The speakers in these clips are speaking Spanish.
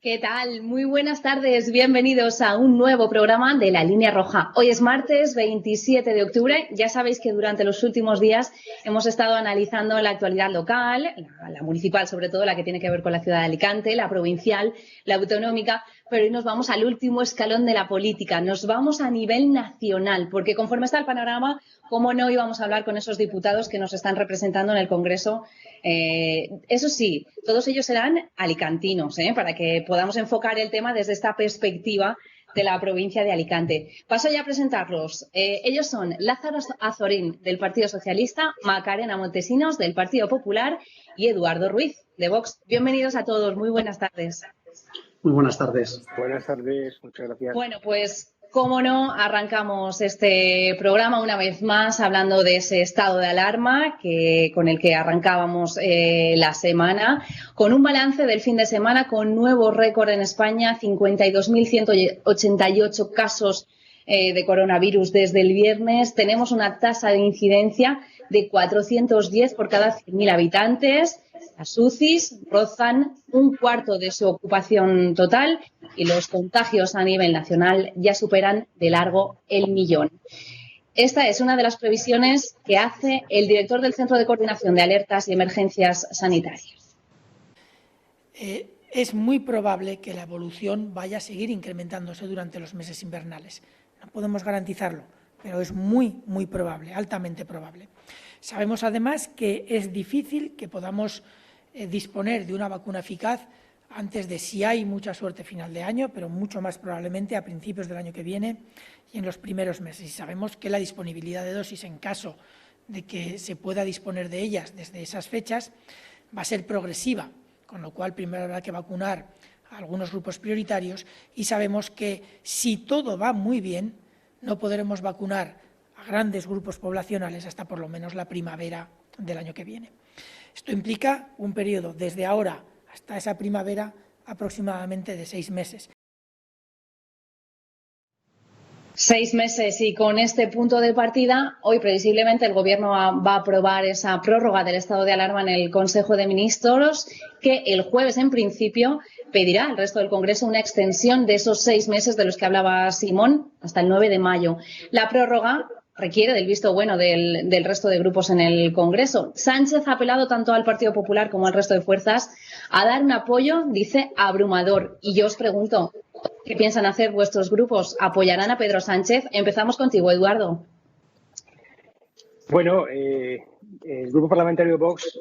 ¿Qué tal? Muy buenas tardes, bienvenidos a un nuevo programa de La Línea Roja. Hoy es martes 27 de octubre, ya sabéis que durante los últimos días hemos estado analizando la actualidad local, la municipal sobre todo, la que tiene que ver con la ciudad de Alicante, la provincial, la autonómica, pero hoy nos vamos al último escalón de la política, nos vamos a nivel nacional, porque conforme está el panorama, cómo no íbamos a hablar con esos diputados que nos están representando en el Congreso. Eso sí, todos ellos serán alicantinos, para que podamos enfocar el tema desde esta perspectiva de la provincia de Alicante. Paso ya a presentarlos. Ellos son Lázaro Azorín, del Partido Socialista, Macarena Montesinos, del Partido Popular, y Eduardo Ruiz, de Vox. Bienvenidos a todos, muy buenas tardes. Muy buenas tardes. Buenas tardes, muchas gracias. Bueno, pues cómo no, arrancamos este programa una vez más hablando de ese estado de alarma con el que arrancábamos la semana, con un balance del fin de semana con nuevo récord en España, 52.188 casos de coronavirus desde el viernes. Tenemos una tasa de incidencia de 410 por cada 100.000 habitantes. Las UCIs rozan un cuarto de su ocupación total y los contagios a nivel nacional ya superan de largo el 1.000.000. Esta es una de las previsiones que hace el director del Centro de Coordinación de Alertas y Emergencias Sanitarias. Es muy probable que la evolución vaya a seguir incrementándose durante los meses invernales. No podemos garantizarlo, pero es muy, muy probable, altamente probable. Sabemos además que es difícil que podamos disponer de una vacuna eficaz antes de, si hay mucha suerte, final de año, pero mucho más probablemente a principios del año que viene y en los primeros meses. Y sabemos que la disponibilidad de dosis, en caso de que se pueda disponer de ellas desde esas fechas, va a ser progresiva, con lo cual primero habrá que vacunar a algunos grupos prioritarios y sabemos que si todo va muy bien, no podremos vacunar a grandes grupos poblacionales hasta por lo menos la primavera del año que viene. Esto implica un periodo desde ahora hasta esa primavera aproximadamente de 6 meses. 6 meses, y con este punto de partida, hoy previsiblemente el Gobierno va a aprobar esa prórroga del estado de alarma en el Consejo de Ministros, que el jueves en principio pedirá al resto del Congreso una extensión de esos 6 meses de los que hablaba Simón hasta el 9 de mayo. La prórroga requiere del visto bueno del resto de grupos en el Congreso. Sánchez ha apelado tanto al Partido Popular como al resto de fuerzas a dar un apoyo, dice, abrumador. Y yo os pregunto, ¿qué piensan hacer vuestros grupos? ¿Apoyarán a Pedro Sánchez? Empezamos contigo, Eduardo. Bueno, el Grupo Parlamentario de Vox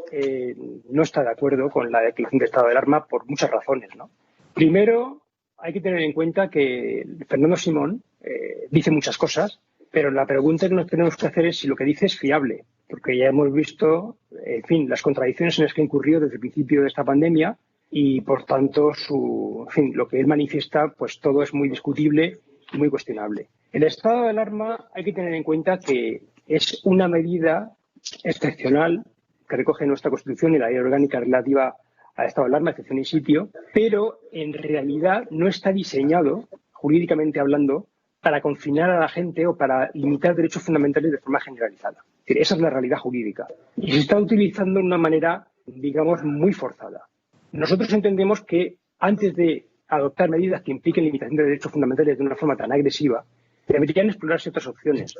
no está de acuerdo con la declaración de estado de alarma por muchas razones, ¿no? Primero, hay que tener en cuenta que Fernando Simón dice muchas cosas, pero la pregunta que nos tenemos que hacer es si lo que dice es fiable, porque ya hemos visto, en fin, las contradicciones en las que ha incurrido desde el principio de esta pandemia y, por tanto, lo que él manifiesta, pues todo es muy discutible y muy cuestionable. El estado de alarma hay que tener en cuenta que es una medida excepcional que recoge nuestra Constitución y la ley orgánica relativa al estado de alarma, excepción in sitio, pero en realidad no está diseñado, jurídicamente hablando, para confinar a la gente o para limitar derechos fundamentales de forma generalizada. Es decir, esa es la realidad jurídica. Y se está utilizando de una manera, digamos, muy forzada. Nosotros entendemos que antes de adoptar medidas que impliquen limitación de derechos fundamentales de una forma tan agresiva, deberían explorarse otras opciones.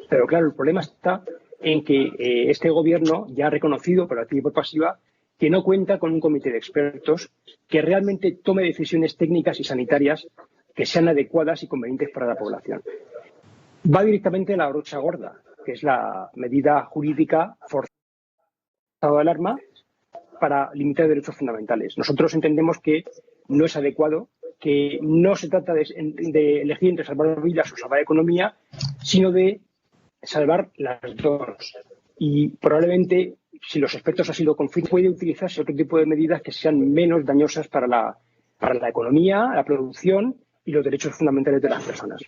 Pero claro, el problema está en que este gobierno ya ha reconocido, por activa y por pasiva, que no cuenta con un comité de expertos que realmente tome decisiones técnicas y sanitarias que sean adecuadas y convenientes para la población. Va directamente a la brocha gorda, que es la medida jurídica forzada de alarma para limitar derechos fundamentales. Nosotros entendemos que no es adecuado, que no se trata de elegir entre salvar vidas o salvar economía, sino de salvar las dos. Y probablemente, si los expertos así lo confirman, puede utilizarse otro tipo de medidas que sean menos dañosas para la economía, la producción y los derechos fundamentales de las personas.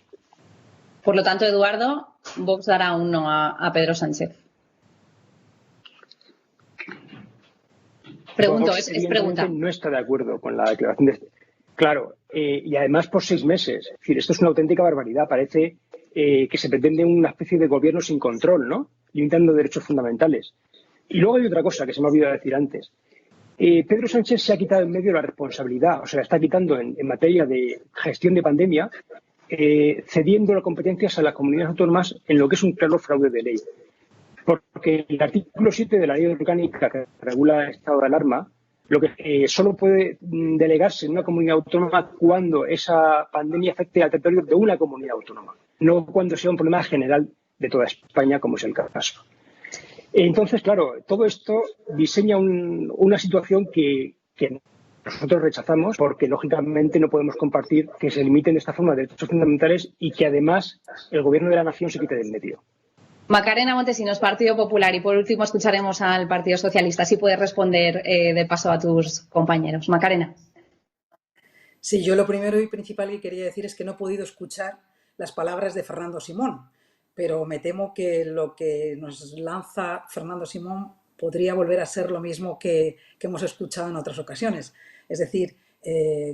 Por lo tanto, Eduardo, Vox dará un no a Pedro Sánchez. Pregunto, Vox, es pregunta. No está de acuerdo con la declaración de... Claro, y además por 6 meses. Es decir, esto es una auténtica barbaridad. Parece que se pretende una especie de gobierno sin control, ¿no? Limitando derechos fundamentales. Y luego hay otra cosa que se me ha olvidado decir antes. Pedro Sánchez se ha quitado en medio la responsabilidad, o sea, la está quitando en materia de gestión de pandemia, cediendo las competencias a las comunidades autónomas en lo que es un claro fraude de ley. Porque el artículo 7 de la ley orgánica que regula el estado de alarma, lo que solo puede delegarse en una comunidad autónoma cuando esa pandemia afecte al territorio de una comunidad autónoma, no cuando sea un problema general de toda España, como es el caso. Entonces, claro, todo esto diseña una situación que nosotros rechazamos porque, lógicamente, no podemos compartir que se limiten de esta forma derechos fundamentales y que, además, el Gobierno de la Nación se quite del medio. Macarena Montesinos, Partido Popular, y por último escucharemos al Partido Socialista. Si puedes responder de paso a tus compañeros. Macarena. Sí, yo lo primero y principal que quería decir es que no he podido escuchar las palabras de Fernando Simón, pero me temo que lo que nos lanza Fernando Simón podría volver a ser lo mismo que hemos escuchado en otras ocasiones. Es decir,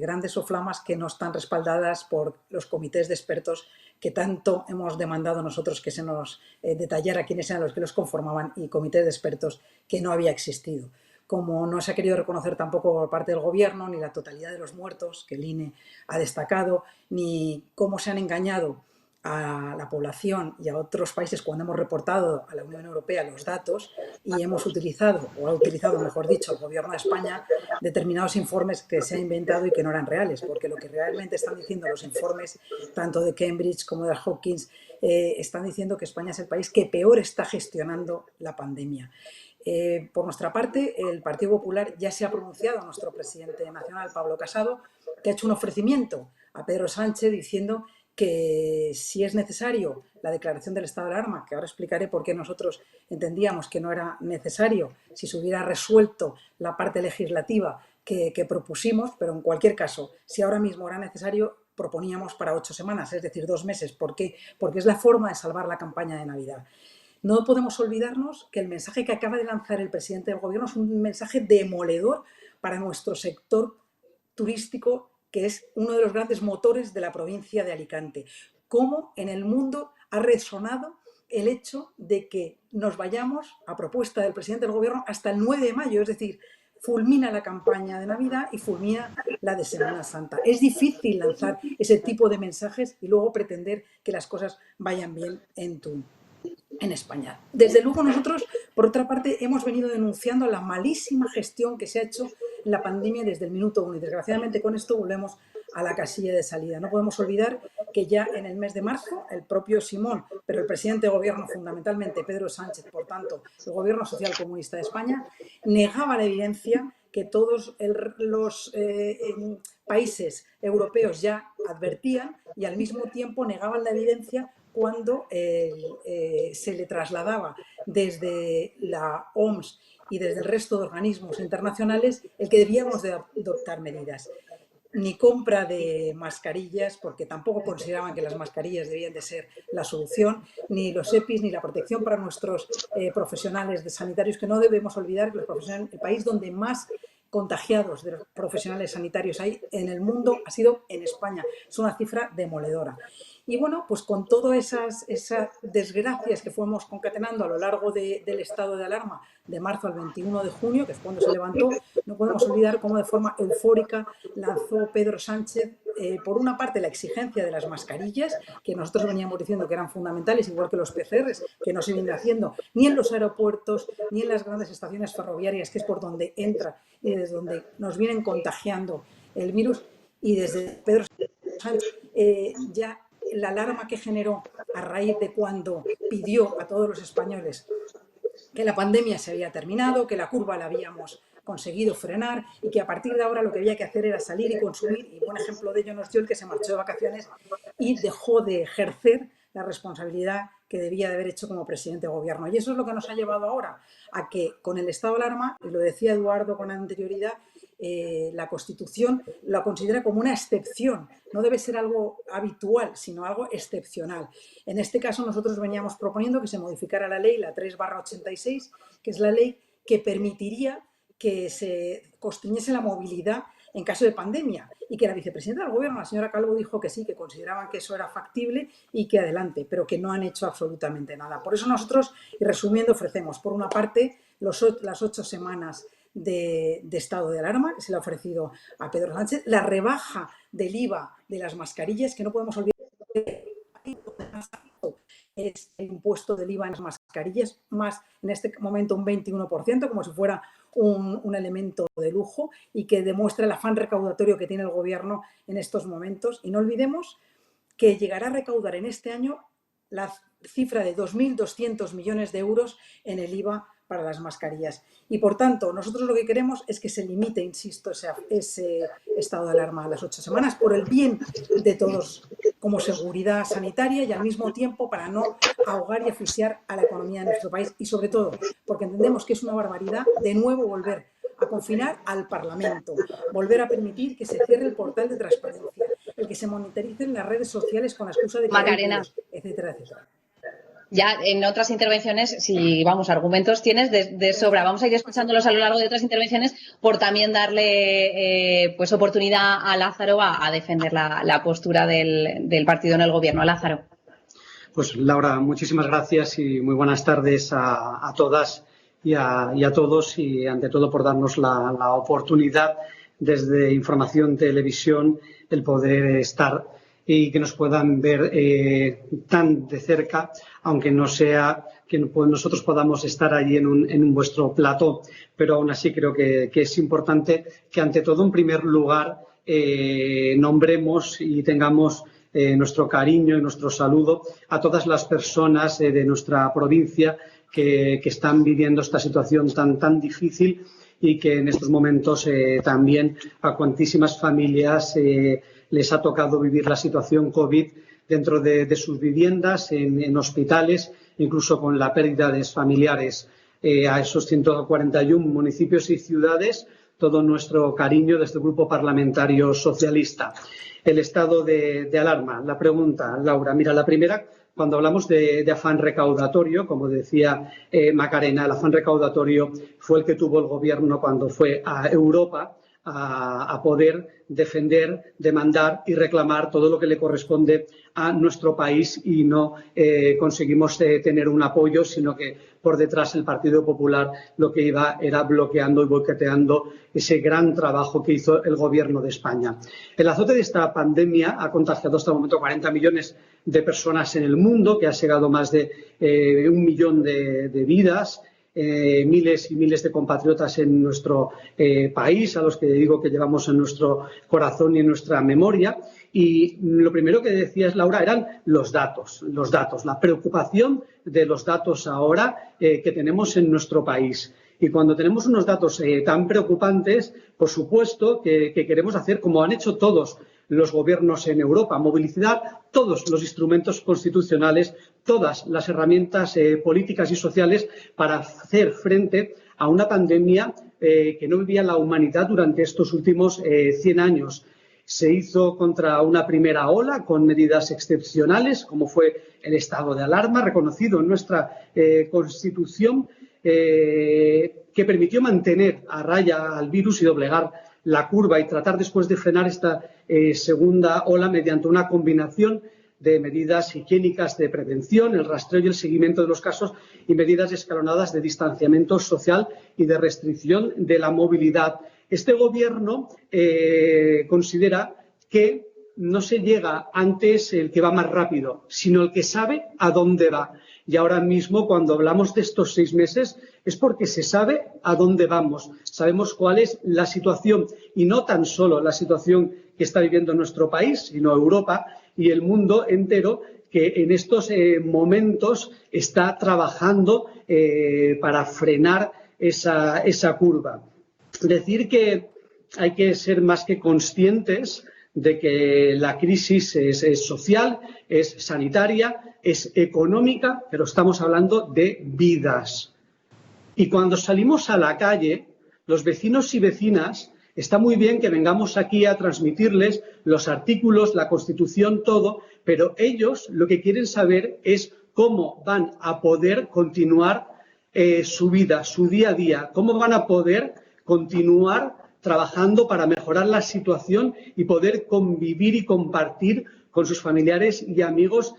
grandes soflamas que no están respaldadas por los comités de expertos que tanto hemos demandado nosotros que se nos detallara quiénes eran los que los conformaban, y comités de expertos que no había existido. Como no se ha querido reconocer tampoco por parte del Gobierno ni la totalidad de los muertos que el INE ha destacado, ni cómo se han engañado a la población y a otros países cuando hemos reportado a la Unión Europea los datos, y hemos utilizado, o ha utilizado, mejor dicho, el Gobierno de España determinados informes que se ha inventado y que no eran reales, porque lo que realmente están diciendo los informes, tanto de Cambridge como de Hopkins, están diciendo que España es el país que peor está gestionando la pandemia. Por nuestra parte, el Partido Popular ya se ha pronunciado, nuestro presidente nacional, Pablo Casado, que ha hecho un ofrecimiento a Pedro Sánchez diciendo que si es necesario la declaración del estado de alarma, que ahora explicaré por qué nosotros entendíamos que no era necesario si se hubiera resuelto la parte legislativa que propusimos, pero en cualquier caso, si ahora mismo era necesario, proponíamos para 8 semanas, es decir, 2 meses. ¿Por qué? Porque es la forma de salvar la campaña de Navidad. No podemos olvidarnos que el mensaje que acaba de lanzar el presidente del Gobierno es un mensaje demoledor para nuestro sector turístico, que es uno de los grandes motores de la provincia de Alicante. Cómo en el mundo ha resonado el hecho de que nos vayamos, a propuesta del presidente del Gobierno, hasta el 9 de mayo, es decir, fulmina la campaña de Navidad y fulmina la de Semana Santa. Es difícil lanzar ese tipo de mensajes y luego pretender que las cosas vayan bien en España. Desde luego nosotros, por otra parte, hemos venido denunciando la malísima gestión que se ha hecho en la pandemia desde el minuto 1 y desgraciadamente con esto volvemos a la casilla de salida. No podemos olvidar que ya en el mes de marzo el propio Simón, pero el presidente de Gobierno fundamentalmente Pedro Sánchez, por tanto el Gobierno Social Comunista de España, negaba la evidencia que todos los países europeos ya advertían, y al mismo tiempo negaban la evidencia cuando se le trasladaba desde la OMS y desde el resto de organismos internacionales el que debíamos de adoptar medidas. Ni compra de mascarillas, porque tampoco consideraban que las mascarillas debían de ser la solución, ni los EPIs, ni la protección para nuestros profesionales de sanitarios, que no debemos olvidar que los profesionales, el país donde más contagiados de los profesionales sanitarios hay en el mundo ha sido en España. Es una cifra demoledora. Y bueno, pues con todas esas desgracias que fuimos concatenando a lo largo del estado de alarma de marzo al 21 de junio, que es cuando se levantó, no podemos olvidar cómo de forma eufórica lanzó Pedro Sánchez, por una parte, la exigencia de las mascarillas, que nosotros veníamos diciendo que eran fundamentales, igual que los PCRs, que no se vienen haciendo ni en los aeropuertos ni en las grandes estaciones ferroviarias, que es por donde entra y desde donde nos vienen contagiando el virus. Y desde Pedro Sánchez ya la alarma que generó a raíz de cuando pidió a todos los españoles que la pandemia se había terminado, que la curva la habíamos conseguido frenar y que a partir de ahora lo que había que hacer era salir y consumir, y buen ejemplo de ello nos dio el que se marchó de vacaciones y dejó de ejercer la responsabilidad que debía de haber hecho como presidente de gobierno. Y eso es lo que nos ha llevado ahora a que con el estado de alarma, y lo decía Eduardo con anterioridad, la Constitución la considera como una excepción. No debe ser algo habitual, sino algo excepcional. En este caso nosotros veníamos proponiendo que se modificara la ley, la 3/86, que es la ley que permitiría que se constriñese la movilidad en caso de pandemia, y que la vicepresidenta del Gobierno, la señora Calvo, dijo que sí, que consideraban que eso era factible y que adelante, pero que no han hecho absolutamente nada. Por eso nosotros, y resumiendo, ofrecemos, por una parte, las 8 semanas de estado de alarma que se le ha ofrecido a Pedro Sánchez, la rebaja del IVA de las mascarillas, que no podemos olvidar es el impuesto del IVA en las mascarillas, más en este momento un 21%, como si fuera un elemento de lujo, y que demuestra el afán recaudatorio que tiene el Gobierno en estos momentos. Y no olvidemos que llegará a recaudar en este año la cifra de 2.200 millones de euros en el IVA para las mascarillas. Y, por tanto, nosotros lo que queremos es que se limite, insisto, ese estado de alarma a las 8 semanas por el bien de todos, como seguridad sanitaria, y al mismo tiempo para no ahogar y asfixiar a la economía de nuestro país, y sobre todo porque entendemos que es una barbaridad de nuevo volver a confinar al Parlamento, volver a permitir que se cierre el portal de transparencia, el que se monitoricen las redes sociales con la excusa de que Macarena, etcétera, etcétera. ya en otras intervenciones, si vamos, argumentos tienes de sobra. Vamos a ir escuchándolos a lo largo de otras intervenciones por también darle pues oportunidad a Lázaro a defender la postura del partido en el gobierno. Lázaro. Pues Laura, muchísimas gracias y muy buenas tardes a todas y a todos, y ante todo por darnos la oportunidad desde Información Televisión el poder estar y que nos puedan ver tan de cerca, aunque no sea que nosotros podamos estar allí en un vuestro plató, pero aún así creo que es importante que ante todo, en primer lugar, nombremos y tengamos nuestro cariño y nuestro saludo a todas las personas de nuestra provincia que están viviendo esta situación tan difícil, y que en estos momentos también a cuantísimas familias les ha tocado vivir la situación COVID dentro de sus viviendas, en hospitales, incluso con la pérdida de familiares. A esos 141 municipios y ciudades, todo nuestro cariño desde el Grupo Parlamentario Socialista. El estado de alarma. La pregunta, Laura. Mira, la primera, cuando hablamos de afán recaudatorio, como decía Macarena, el afán recaudatorio fue el que tuvo el Gobierno cuando fue a Europa a poder defender, demandar y reclamar todo lo que le corresponde a nuestro país, y no conseguimos tener un apoyo, sino que por detrás el Partido Popular lo que iba era bloqueando y boicoteando ese gran trabajo que hizo el Gobierno de España. El azote de esta pandemia ha contagiado hasta el momento 40 millones de personas en el mundo, que ha segado más de 1 millón de vidas. Miles y miles de compatriotas en nuestro país, a los que digo que llevamos en nuestro corazón y en nuestra memoria. Y lo primero que decías, Laura, eran los datos, la preocupación de los datos ahora que tenemos en nuestro país. Y cuando tenemos unos datos tan preocupantes, por supuesto que queremos hacer como han hecho todos los gobiernos en Europa, movilizar todos los instrumentos constitucionales, todas las herramientas políticas y sociales para hacer frente a una pandemia que no vivía la humanidad durante estos últimos 100 años. Se hizo contra una primera ola con medidas excepcionales, como fue el estado de alarma, reconocido en nuestra Constitución, que permitió mantener a raya al virus y doblegar la curva, y tratar después de frenar esta segunda ola mediante una combinación de medidas higiénicas de prevención, el rastreo y el seguimiento de los casos, y medidas escalonadas de distanciamiento social y de restricción de la movilidad. Este Gobierno considera que no se llega antes el que va más rápido, sino el que sabe a dónde va. Y ahora mismo, cuando hablamos de estos 6 meses, es porque se sabe a dónde vamos. Sabemos cuál es la situación, y no tan solo la situación que está viviendo nuestro país, sino Europa y el mundo entero, que en estos momentos está trabajando para frenar esa curva. Decir que hay que ser más que conscientes de que la crisis es social, es sanitaria, es económica, pero estamos hablando de vidas. Y cuando salimos a la calle, los vecinos y vecinas, está muy bien que vengamos aquí a transmitirles los artículos, la Constitución, todo, pero ellos lo que quieren saber es cómo van a poder continuar su vida, su día a día, cómo van a poder continuar trabajando para mejorar la situación y poder convivir y compartir con sus familiares y amigos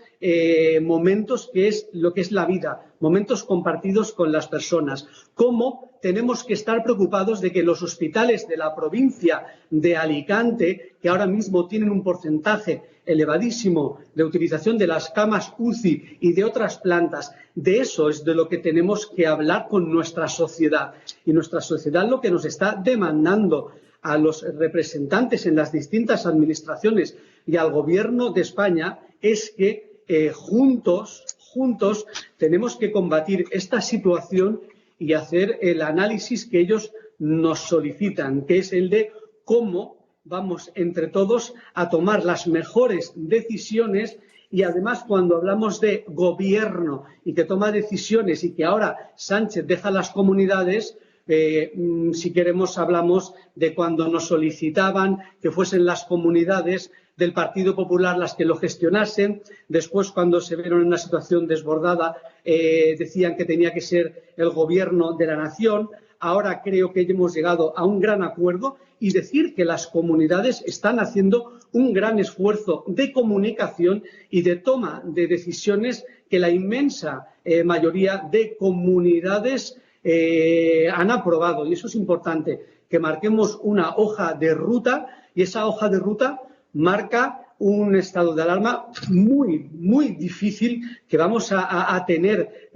momentos que es lo que es la vida, momentos compartidos con las personas. Cómo tenemos que estar preocupados de que los hospitales de la provincia de Alicante, que ahora mismo tienen un porcentaje elevadísimo de utilización de las camas UCI y de otras plantas, de eso es de lo que tenemos que hablar con nuestra sociedad. Y nuestra sociedad lo que nos está demandando a los representantes en las distintas administraciones y al Gobierno de España es que juntos tenemos que combatir esta situación y hacer el análisis que ellos nos solicitan, que es el de cómo vamos entre todos a tomar las mejores decisiones. Y además, cuando hablamos de gobierno y que toma decisiones y que ahora Sánchez deja las comunidades, si queremos hablamos de cuando nos solicitaban que fuesen las comunidades del Partido Popular las que lo gestionasen. Después, cuando se vieron en una situación desbordada, decían que tenía que ser el gobierno de la nación. Ahora creo que hemos llegado a un gran acuerdo y decir que las comunidades están haciendo un gran esfuerzo de comunicación y de toma de decisiones que la inmensa mayoría de comunidades han aprobado. Y eso es importante, que marquemos una hoja de ruta, y esa hoja de ruta marca un estado de alarma muy difícil, que vamos a tener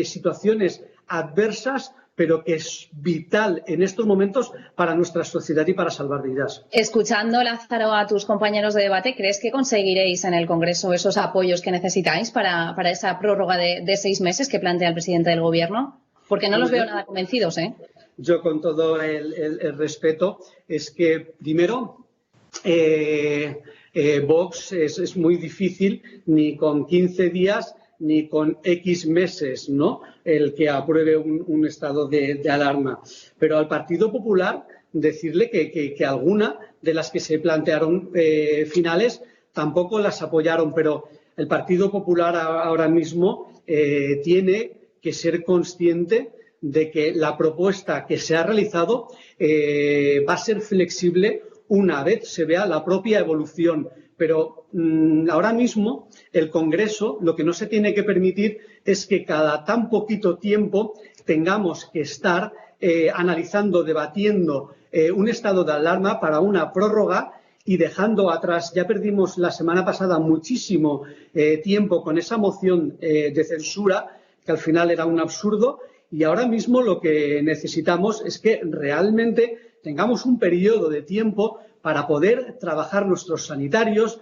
situaciones adversas, pero que es vital en estos momentos para nuestra sociedad y para salvar vidas. Escuchando, Lázaro, a tus compañeros de debate, ¿crees que conseguiréis en el Congreso esos apoyos que necesitáis para esa prórroga de 6 meses que plantea el presidente del Gobierno? Porque no los veo nada convencidos, ¿eh? Yo, con todo el respeto, es que, primero, Vox es muy difícil, ni con 15 días ni con X meses, ¿no?, el que apruebe un estado de alarma. Pero al Partido Popular decirle que alguna de las que se plantearon finales tampoco las apoyaron, pero el Partido Popular ahora mismo tiene que ser consciente de que la propuesta que se ha realizado va a ser flexible una vez se vea la propia evolución. Pero ahora mismo el Congreso lo que no se tiene que permitir es que cada tan poquito tiempo tengamos que estar analizando, debatiendo un estado de alarma para una prórroga y dejando atrás. Ya perdimos la semana pasada muchísimo tiempo con esa moción de censura, que al final era un absurdo, y ahora mismo lo que necesitamos es que realmente tengamos un periodo de tiempo para poder trabajar nuestros sanitarios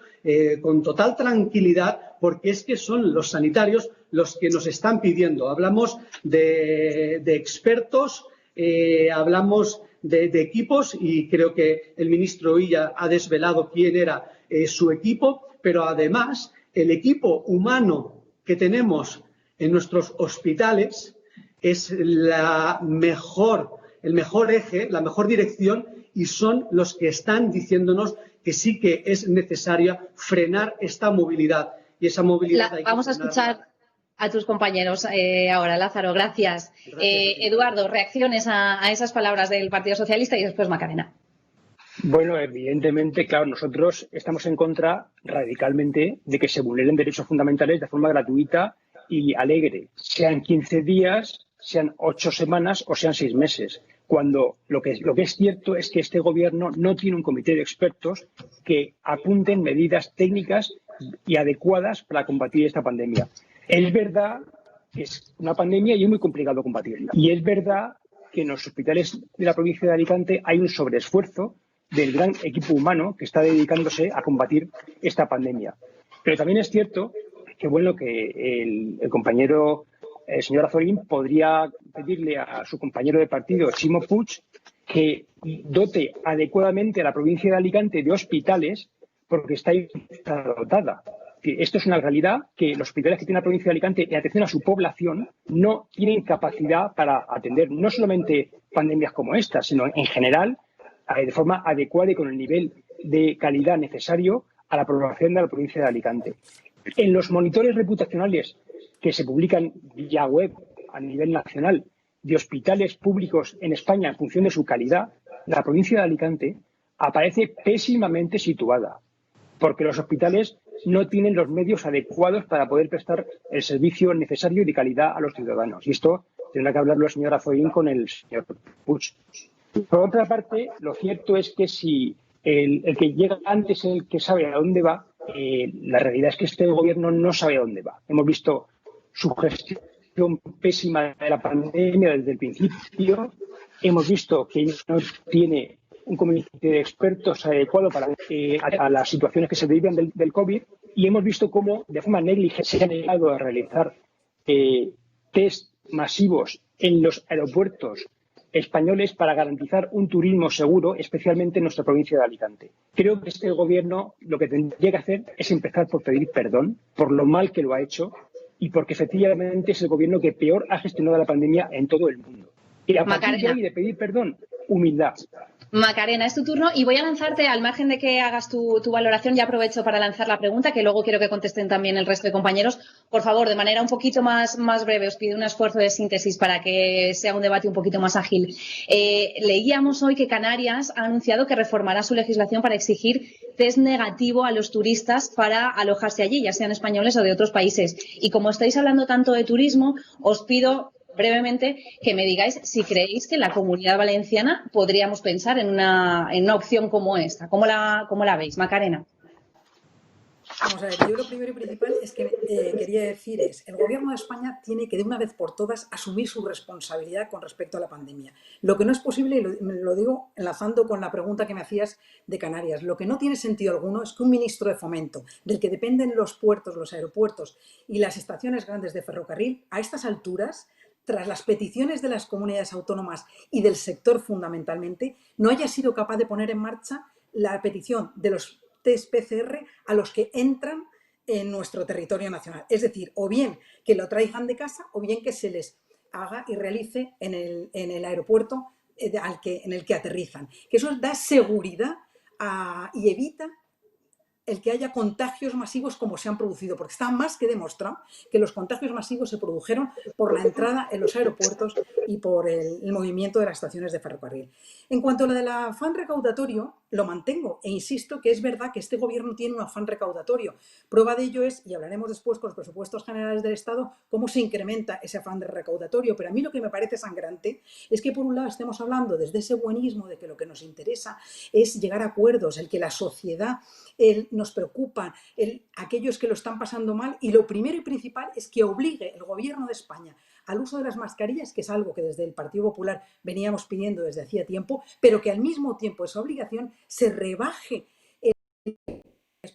con total tranquilidad, porque es que son los sanitarios los que nos están pidiendo. Hablamos de expertos, hablamos de equipos, y creo que el ministro Illa ha desvelado quién era su equipo, pero además el equipo humano que tenemos en nuestros hospitales es el mejor eje, la mejor dirección, y son los que están diciéndonos que sí que es necesaria frenar esta movilidad. Y esa movilidad vamos a escuchar a tus compañeros ahora, Lázaro. Gracias. Eduardo, reacciones a esas palabras del Partido Socialista y después Macarena. Bueno, evidentemente, claro, nosotros estamos en contra radicalmente de que se vulneren derechos fundamentales de forma gratuita y alegre, sean 15 días, sean 8 semanas o sean 6 meses. Cuando lo que es cierto es que este Gobierno no tiene un comité de expertos que apunten medidas técnicas y adecuadas para combatir esta pandemia. Es verdad que es una pandemia y es muy complicado combatirla. Y es verdad que en los hospitales de la provincia de Alicante hay un sobreesfuerzo del gran equipo humano que está dedicándose a combatir esta pandemia. Pero también es cierto que, bueno, que el compañero el señor Azorín podría pedirle a su compañero de partido, Ximo Puig, que dote adecuadamente a la provincia de Alicante de hospitales, porque está infradotada. Esto es una realidad, que los hospitales que tiene la provincia de Alicante en atención a su población no tienen capacidad para atender no solamente pandemias como esta, sino en general de forma adecuada y con el nivel de calidad necesario a la población de la provincia de Alicante. En los monitores reputacionales que se publican vía web a nivel nacional de hospitales públicos en España en función de su calidad, la provincia de Alicante aparece pésimamente situada. porque los hospitales no tienen los medios adecuados para poder prestar el servicio necesario y de calidad a los ciudadanos. Y esto tendrá que hablarlo la señora Zoín con el señor Puig. Por otra parte, lo cierto es que si el que llega antes es el que sabe a dónde va, la realidad es que este gobierno no sabe a dónde va. Hemos visto su gestión pésima de la pandemia desde el principio. Hemos visto que no tiene un comité de expertos adecuado para a las situaciones que se derivan del COVID, y hemos visto cómo de forma negligente se ha negado a realizar test masivos en los aeropuertos españoles para garantizar un turismo seguro, especialmente en nuestra provincia de Alicante. Creo que este gobierno lo que tendría que hacer es empezar por pedir perdón por lo mal que lo ha hecho y porque efectivamente es el gobierno que peor ha gestionado la pandemia en todo el mundo. Y a partir de ahí de pedir perdón, humildad. Macarena, es tu turno y voy a lanzarte, al margen de que hagas tu valoración, ya aprovecho para lanzar la pregunta, que luego quiero que contesten también el resto de compañeros. Por favor, de manera un poquito más breve, os pido un esfuerzo de síntesis para que sea un debate un poquito más ágil. Leíamos hoy que Canarias ha anunciado que reformará su legislación para exigir test negativo a los turistas para alojarse allí, ya sean españoles o de otros países. Y como estáis hablando tanto de turismo, os pido brevemente que me digáis si creéis que en la Comunidad Valenciana podríamos pensar en una opción como esta. ¿Cómo la veis, Macarena? Vamos a ver, yo lo primero y principal es que quería decir el Gobierno de España tiene que de una vez por todas asumir su responsabilidad con respecto a la pandemia. Lo que no es posible, y lo digo enlazando con la pregunta que me hacías de Canarias, lo que no tiene sentido alguno es que un ministro de Fomento, del que dependen los puertos, los aeropuertos y las estaciones grandes de ferrocarril, a estas alturas, tras las peticiones de las comunidades autónomas y del sector fundamentalmente, no haya sido capaz de poner en marcha la petición de los test PCR a los que entran en nuestro territorio nacional. Es decir, o bien que lo traigan de casa o bien que se les haga y realice en el aeropuerto en el que aterrizan. Que eso da seguridad y evita el que haya contagios masivos como se han producido, porque está más que demostrado que los contagios masivos se produjeron por la entrada en los aeropuertos y por el movimiento de las estaciones de ferrocarril. En cuanto a lo del afán recaudatorio, lo mantengo e insisto que es verdad que este gobierno tiene un afán recaudatorio. Prueba de ello es, y hablaremos después con los presupuestos generales del Estado, cómo se incrementa ese afán de recaudatorio. Pero a mí lo que me parece sangrante es que por un lado estemos hablando desde ese buenismo de que lo que nos interesa es llegar a acuerdos, el que la sociedad nos preocupa, aquellos que lo están pasando mal, y lo primero y principal es que obligue el Gobierno de España al uso de las mascarillas, que es algo que desde el Partido Popular veníamos pidiendo desde hacía tiempo, pero que al mismo tiempo esa obligación se rebaje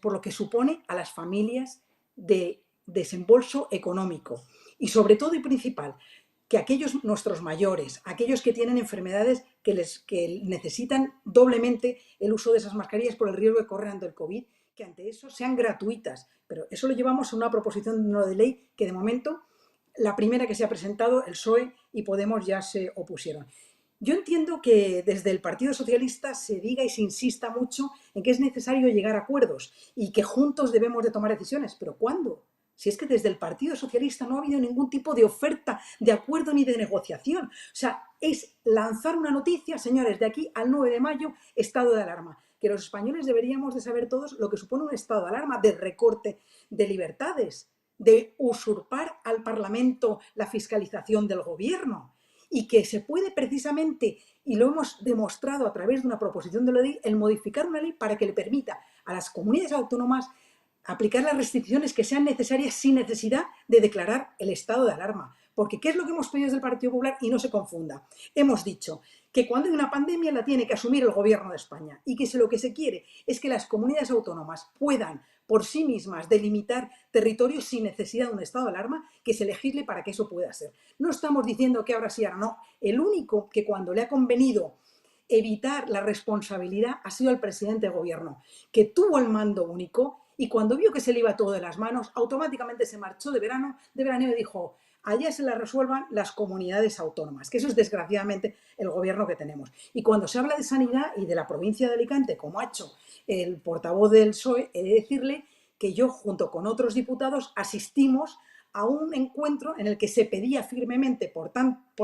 por lo que supone a las familias de desembolso económico. Y sobre todo y principal, que aquellos nuestros mayores, aquellos que tienen enfermedades que necesitan doblemente el uso de esas mascarillas por el riesgo que corren ante el COVID, que ante eso sean gratuitas. Pero eso lo llevamos a una proposición de ley que de momento, la primera que se ha presentado, el PSOE y Podemos ya se opusieron. Yo entiendo que desde el Partido Socialista se diga y se insista mucho en que es necesario llegar a acuerdos y que juntos debemos de tomar decisiones. ¿Pero cuándo? Si es que desde el Partido Socialista no ha habido ningún tipo de oferta, de acuerdo ni de negociación. O sea, es lanzar una noticia, señores, de aquí al 9 de mayo, estado de alarma. Que los españoles deberíamos de saber todos lo que supone un estado de alarma, de recorte de libertades, de usurpar al Parlamento la fiscalización del Gobierno. Y que se puede precisamente, y lo hemos demostrado a través de una proposición de ley, el modificar una ley para que le permita a las comunidades autónomas aplicar las restricciones que sean necesarias sin necesidad de declarar el estado de alarma. Porque ¿qué es lo que hemos pedido desde el Partido Popular? Y no se confunda. Hemos dicho que cuando hay una pandemia la tiene que asumir el Gobierno de España y que lo que se quiere es que las comunidades autónomas puedan por sí mismas delimitar territorios sin necesidad de un estado de alarma, que se legisle para que eso pueda ser. No estamos diciendo que ahora sí, ahora no. El único que cuando le ha convenido evitar la responsabilidad ha sido el presidente de Gobierno, que tuvo el mando único y cuando vio que se le iba todo de las manos, automáticamente se marchó de veraneo y dijo: allá se la resuelvan las comunidades autónomas, que eso es desgraciadamente el gobierno que tenemos. Y cuando se habla de sanidad y de la provincia de Alicante, como ha hecho el portavoz del PSOE, he de decirle que yo, junto con otros diputados, asistimos a un encuentro en el que se pedía firmemente por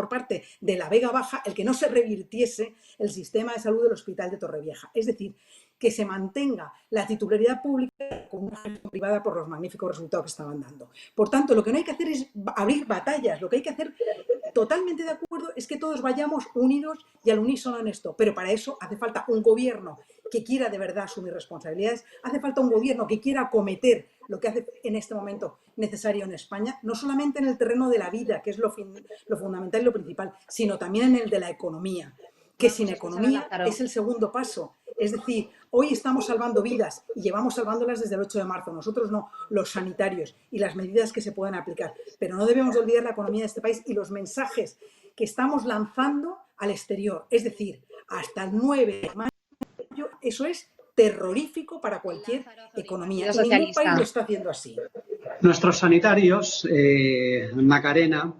parte de la Vega Baja el que no se revirtiese el sistema de salud del Hospital de Torrevieja. Es decir, que se mantenga la titularidad pública con una gestión privada por los magníficos resultados que estaban dando. Por tanto, lo que no hay que hacer es abrir batallas, lo que hay que hacer, totalmente de acuerdo, es que todos vayamos unidos y al unísono en esto, pero para eso hace falta un gobierno que quiera de verdad asumir responsabilidades, hace falta un gobierno que quiera acometer lo que hace en este momento necesario en España, no solamente en el terreno de la vida, que es lo fundamental y lo principal, sino también en el de la economía, que sin economía es el segundo paso. Es decir, hoy estamos salvando vidas y llevamos salvándolas desde el 8 de marzo. Nosotros no, los sanitarios y las medidas que se pueden aplicar. Pero no debemos olvidar la economía de este país y los mensajes que estamos lanzando al exterior. Es decir, hasta el 9 de mayo, eso es terrorífico para cualquier economía. Y ningún país lo está haciendo así. Nuestros sanitarios, Macarena,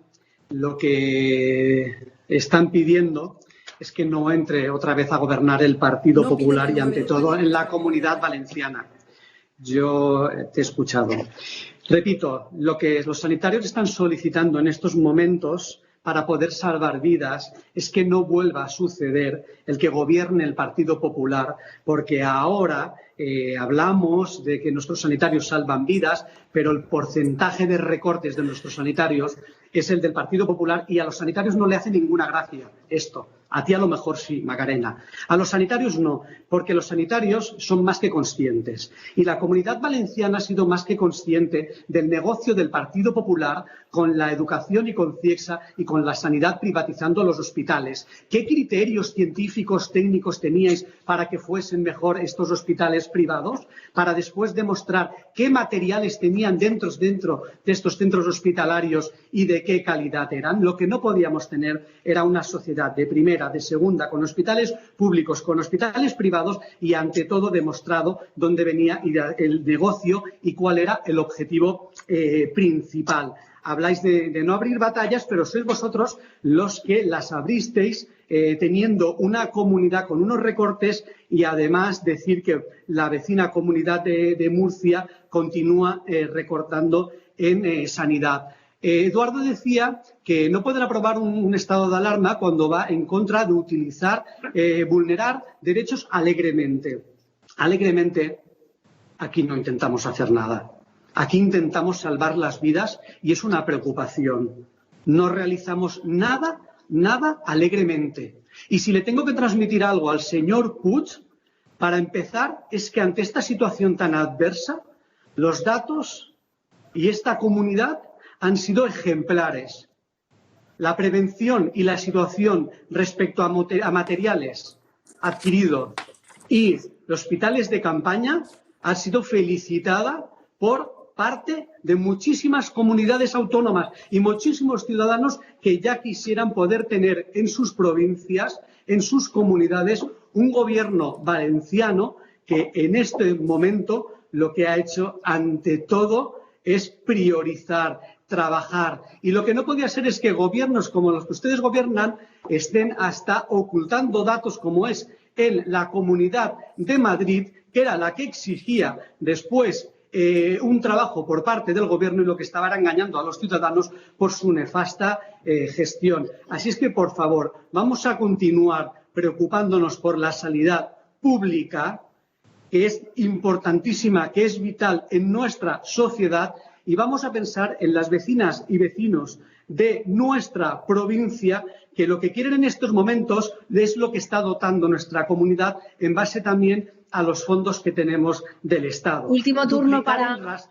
lo que están pidiendo es que no entre otra vez a gobernar el Partido Popular y ante todo en la Comunidad Valenciana. Yo te he escuchado. Repito, lo que los sanitarios están solicitando en estos momentos para poder salvar vidas es que no vuelva a suceder el que gobierne el Partido Popular, porque ahora hablamos de que nuestros sanitarios salvan vidas, pero el porcentaje de recortes de nuestros sanitarios es el del Partido Popular y a los sanitarios no le hace ninguna gracia esto. A ti a lo mejor sí, Macarena. A los sanitarios no, porque los sanitarios son más que conscientes. Y la Comunidad Valenciana ha sido más que consciente del negocio del Partido Popular con la educación y con CIEXA y con la sanidad privatizando los hospitales. ¿Qué criterios científicos, técnicos teníais para que fuesen mejor estos hospitales privados? Para después demostrar qué materiales tenían dentro de estos centros hospitalarios y de qué calidad eran. Lo que no podíamos tener era una sociedad de primera, de segunda, con hospitales públicos, con hospitales privados y ante todo demostrado dónde venía el negocio y cuál era el objetivo principal. Habláis de no abrir batallas, pero sois vosotros los que las abristeis teniendo una comunidad con unos recortes y además decir que la vecina comunidad de Murcia continúa recortando en sanidad. Eduardo decía que no pueden aprobar un estado de alarma cuando va en contra de utilizar, vulnerar derechos alegremente. Alegremente, aquí no intentamos hacer nada. Aquí intentamos salvar las vidas y es una preocupación. No realizamos nada alegremente. Y si le tengo que transmitir algo al señor Puig, para empezar, es que ante esta situación tan adversa, los datos y esta comunidad han sido ejemplares. La prevención y la situación respecto a materiales adquiridos y los hospitales de campaña ha sido felicitada por parte de muchísimas comunidades autónomas y muchísimos ciudadanos que ya quisieran poder tener en sus provincias, en sus comunidades, un gobierno valenciano que en este momento lo que ha hecho ante todo es priorizar, trabajar. Y lo que no podía ser es que gobiernos como los que ustedes gobiernan estén hasta ocultando datos como es en la Comunidad de Madrid, que era la que exigía después un trabajo por parte del gobierno y lo que estaba era engañando a los ciudadanos por su nefasta gestión. Así es que, por favor, vamos a continuar preocupándonos por la sanidad pública, que es importantísima, que es vital en nuestra sociedad, y vamos a pensar en las vecinas y vecinos de nuestra provincia, que lo que quieren en estos momentos es lo que está dotando nuestra comunidad en base también a los fondos que tenemos del Estado. Último turno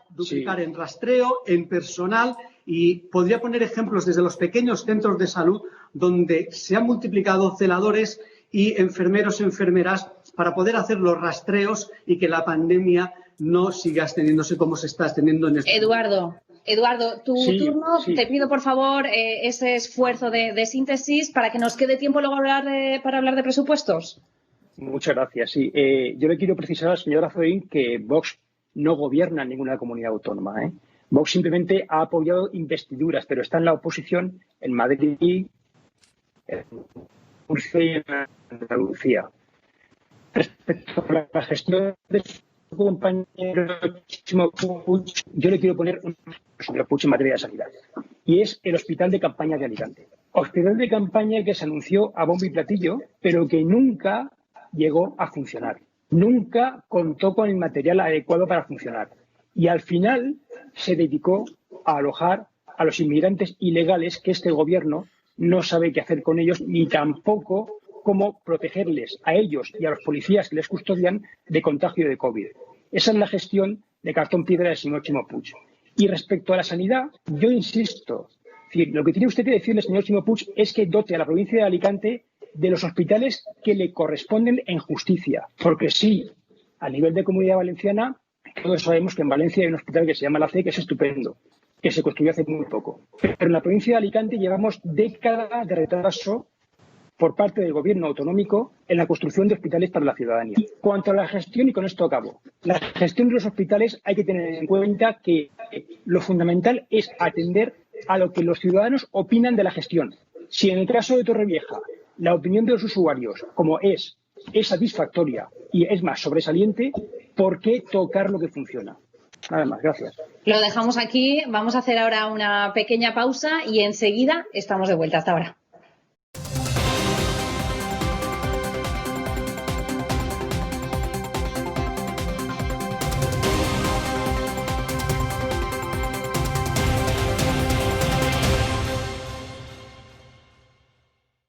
duplicar en rastreo, en personal, y podría poner ejemplos desde los pequeños centros de salud donde se han multiplicado celadores y enfermeros, enfermeras para poder hacer los rastreos y que la pandemia no siga extendiéndose como se está extendiendo en este momento. Eduardo, tu turno. Sí. Te pido, por favor, ese esfuerzo de síntesis para que nos quede tiempo luego para hablar de presupuestos. Muchas gracias. Sí. Yo le quiero precisar al señor Azorín que Vox no gobierna en ninguna comunidad autónoma. Vox simplemente ha apoyado investiduras, pero está en la oposición en Madrid, en Murcia y en Andalucía. Respecto a la gestión de su compañero Puig, yo le quiero poner un ejemplo Puig en materia de sanidad. Y es el Hospital de Campaña de Alicante. Hospital de campaña que se anunció a bombo y platillo, pero que nunca llegó a funcionar. nunca contó con el material adecuado para funcionar y al final se dedicó a alojar a los inmigrantes ilegales que este gobierno no sabe qué hacer con ellos ni tampoco cómo protegerles a ellos y a los policías que les custodian de contagio de COVID. Esa es la gestión de cartón piedra del señor Ximo Puig. Y respecto a la sanidad, yo insisto, lo que tiene usted que decirle, señor Ximo Puig, es que dote a la provincia de Alicante de los hospitales que le corresponden en justicia. Porque sí, a nivel de Comunidad Valenciana, todos sabemos que en Valencia hay un hospital que se llama la C, que es estupendo, que se construyó hace muy poco. Pero en la provincia de Alicante llevamos décadas de retraso por parte del gobierno autonómico en la construcción de hospitales para la ciudadanía. Y cuanto a la gestión, y con esto acabo, la gestión de los hospitales hay que tener en cuenta que lo fundamental es atender a lo que los ciudadanos opinan de la gestión. Si en el caso de Torrevieja la opinión de los usuarios, como es satisfactoria y es más sobresaliente, ¿por qué tocar lo que funciona? Nada más, gracias. Lo dejamos aquí, vamos a hacer ahora una pequeña pausa y enseguida estamos de vuelta. Hasta ahora.